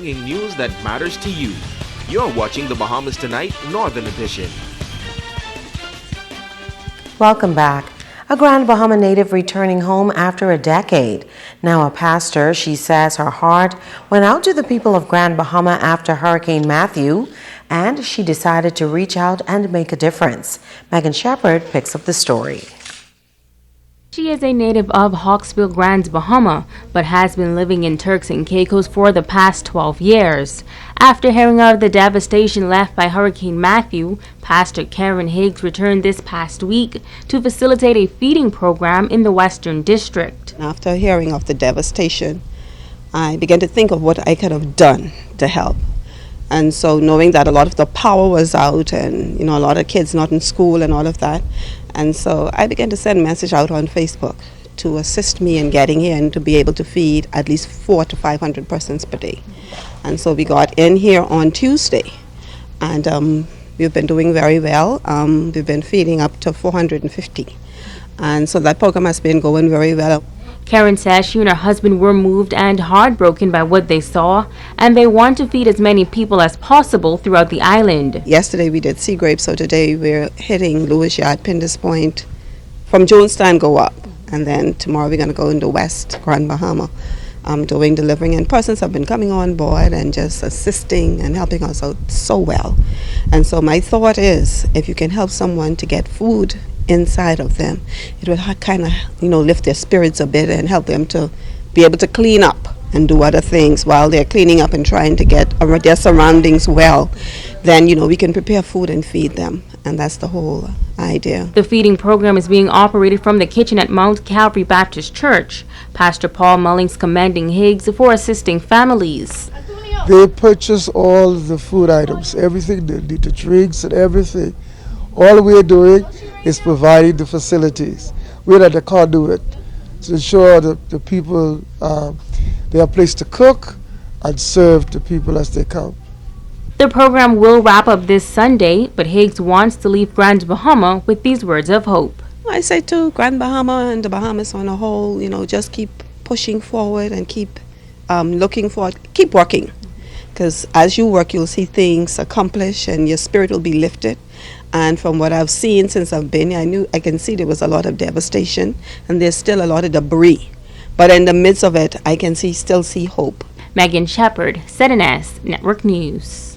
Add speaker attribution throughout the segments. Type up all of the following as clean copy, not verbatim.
Speaker 1: bringing news that matters to you. You're watching the Bahamas Tonight Northern Edition.
Speaker 2: Welcome back. A Grand Bahama native returning home after a decade. Now a pastor, she says her heart went out to the people of Grand Bahama after Hurricane Matthew, and she decided to reach out and make a difference. Megan Shepherd picks up the story.
Speaker 3: She is a native of Hawksville, Grand Bahama, but has been living in Turks and Caicos for the past 12 years. After hearing of the devastation left by Hurricane Matthew, Pastor Karen Higgs returned this past week to facilitate a feeding program in the Western District.
Speaker 4: After hearing of the devastation, I began to think of what I could have done to help. And so knowing that a lot of the power was out and, a lot of kids not in school and all of that. And so I began to send a message out on Facebook to assist me in getting here and to be able to feed at least 400 to 500 persons per day. And so we got in here on Tuesday, and we've been doing very well. We've been feeding up to 450. And so that program has been going very well.
Speaker 3: Karen says she and her husband were moved and heartbroken by what they saw, and they want to feed as many people as possible throughout the island.
Speaker 4: Yesterday we did Sea Grape, so today we're hitting Lewis Yard, Pindus Point, from Jonestown go up, and then tomorrow we're going to go into West Grand Bahama. Delivering, and persons have been coming on board and just assisting and helping us out so well. And so my thought is, if you can help someone to get food inside of them, it will kind of lift their spirits a bit and help them to be able to clean up and do other things while they're cleaning up and trying to get their surroundings well. Then we can prepare food and feed them, and that's the whole idea.
Speaker 3: The feeding program is being operated from the kitchen at Mount Calvary Baptist Church. Pastor Paul Mullings commending Higgs for assisting families.
Speaker 5: They purchase all the food items, everything they need, the drinks and everything. All we're doing is providing the facilities. We're at the conduit to ensure that the people, they have a place to cook and serve the people as they come.
Speaker 3: The program will wrap up this Sunday, but Higgs wants to leave Grand Bahama with these words of hope.
Speaker 4: I say to Grand Bahama and the Bahamas on a whole, just keep pushing forward and keep looking forward, keep working. Because as you work, you'll see things accomplished and your spirit will be lifted. And from what I've seen since I've been here, I can see there was a lot of devastation and there's still a lot of debris. But in the midst of it, I can still see hope.
Speaker 3: Megan Shepherd, ZNS Network News.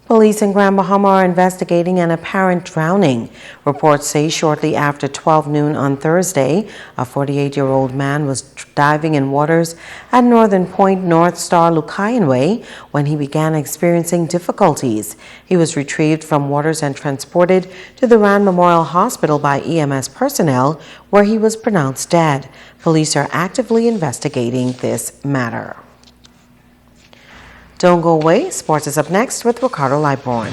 Speaker 2: Police in Grand Bahama are investigating an apparent drowning. Reports say shortly after 12 noon on Thursday, a 48-year-old man was diving in waters at Northern Point North Star Lucayan Way when he began experiencing difficulties. He was retrieved from waters and transported to the Rand Memorial Hospital by EMS personnel, where he was pronounced dead. Police are actively investigating this matter. Don't go away. Sports is up next with Ricardo Liborn.